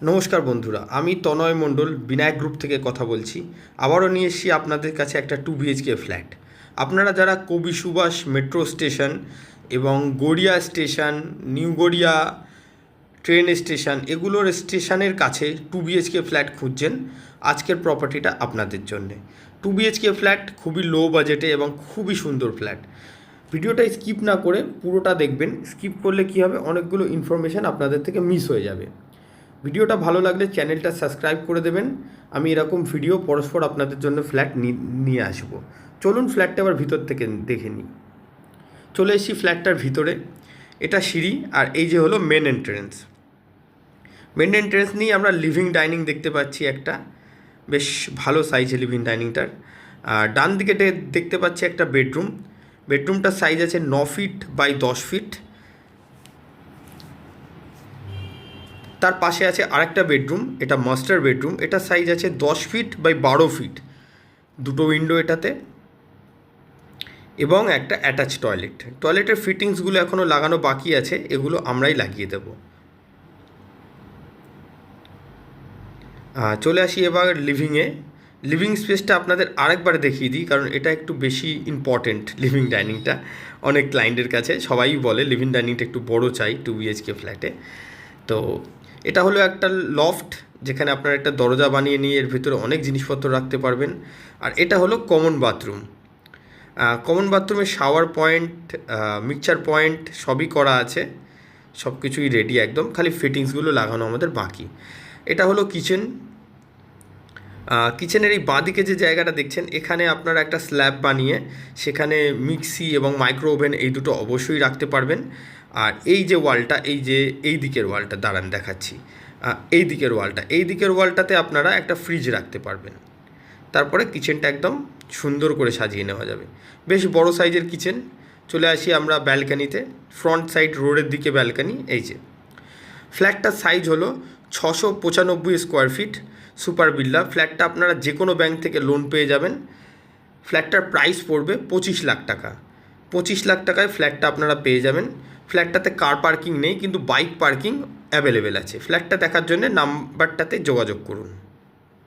নমস্কার বন্ধুরা, আমি তনয় মণ্ডল বিনায়ক গ্রুপ থেকে কথা বলছি। আবারও নিয়ে এসেছি আপনাদের কাছে একটা 2 BHK ফ্ল্যাট। আপনারা যারা কবি সুভাষ মেট্রো স্টেশন এবং Garia station, new Garia train station এগুলোর স্টেশনের কাছে 2 BHK ফ্ল্যাট খুঁজছেন, আজকের প্রপার্টিটা আপনাদের জন্যে। 2 BHK ফ্ল্যাট খুবই লো বাজেটে এবং খুবই সুন্দর ফ্ল্যাট। ভিডিওটা স্কিপ না করে পুরোটা দেখবেন। স্কিপ করলে কী হবে, অনেকগুলো ইনফরমেশান আপনাদের থেকে মিস হয়ে যাবে। ভিডিওটা ভালো লাগলে চ্যানেলটা সাবস্ক্রাইব করে দেবেন। আমি এরকম ভিডিও পরস্পর আপনাদের জন্য ফ্ল্যাট নিয়ে আসবো। চলুন ফ্ল্যাটটা আবার ভিতর থেকে দেখে নিই। চলে এসেছি ফ্ল্যাটটার ভিতরে। এটা সিঁড়ি, আর এই যে হলো মেন এন্ট্রেন্স। মেন এন্ট্রেন্স নিয়ে আমরা লিভিং ডাইনিং দেখতে পাচ্ছি একটা, বেশ ভালো সাইজে লিভিং ডাইনিংটার। আর ডান দিকে দেখতে পাচ্ছি একটা বেডরুম। বেডরুমটার সাইজ আছে 9 ফিট বাই 10 ফিট। তার পাশে আছে আরেকটা বেডরুম, এটা মাস্টার বেডরুম। এটার সাইজ আছে 10 ফিট বাই 12 ফিট। দুটো উইন্ডো এটাতে, এবং একটা অ্যাটাচ টয়লেট। টয়লেটের ফিটিংসগুলো এখনও লাগানো বাকি আছে, এগুলো আমরাই লাগিয়ে দেব। চলে আসি এবার লিভিংয়ে। লিভিং স্পেসটা আপনাদের আরেকবার দেখিয়ে দিই, কারণ এটা একটু বেশি ইম্পর্টেন্ট। লিভিং ডাইনিংটা অনেক ক্লায়েন্টের কাছে সবাই বলে লিভিং ডাইনিংটা একটু বড় চাই 2 BHK ফ্ল্যাটে। তো এটা হলো একটা লফট, যেখানে আপনারা একটা দরজা বানিয়ে নিয়ে এর ভিতরে অনেক জিনিসপত্র রাখতে পারবেন। আর এটা হলো কমন বাথরুম। কমন বাথরুমে শাওয়ার পয়েন্ট, মিক্সচার পয়েন্ট সবই করা আছে, সব কিছুই রেডি একদম, খালি ফিটিংসগুলো লাগানো আমাদের বাকি। এটা হলো কিচেন। কিচেনের এই বাঁদিকে যে জায়গাটা দেখছেন, এখানে আপনারা একটা স্ল্যাব বানিয়ে সেখানে মিক্সি এবং মাইক্রো ওভেন এই দুটো অবশ্যই রাখতে পারবেন। আর এই যে ওয়ালটা, এই দিকের ওয়ালটা দাঁড়ান দেখাচ্ছি। এই দিকের ওয়ালটাতে আপনারা একটা ফ্রিজ রাখতে পারবেন। তারপরে কিচেনটা একদম সুন্দর করে সাজিয়ে নেওয়া যাবে। বেশ বড় সাইজের কিচেন। চলে আসি আমরা ব্যালকানিতে। ফ্রন্ট সাইড রোডের দিকে ব্যালকানি। এই যে ফ্ল্যাটটার সাইজ হলো 695 স্কোয়ার ফিট, সুপার বিল্লা। ফ্ল্যাটটা আপনারা যে কোনো ব্যাংক থেকে লোন পেয়ে যাবেন। ফ্ল্যাটটার প্রাইস পড়বে 25 লাখ টাকা। 25 লাখ টাকায় ফ্ল্যাটটা আপনারা পেয়ে যাবেন। ফ্ল্যাটটাতে কার পার্কিং নেই, কিন্তু বাইক পার্কিং অ্যাভেলেবেল আছে। ফ্ল্যাটটা দেখার জন্য নাম্বারটাতে যোগাযোগ করুন।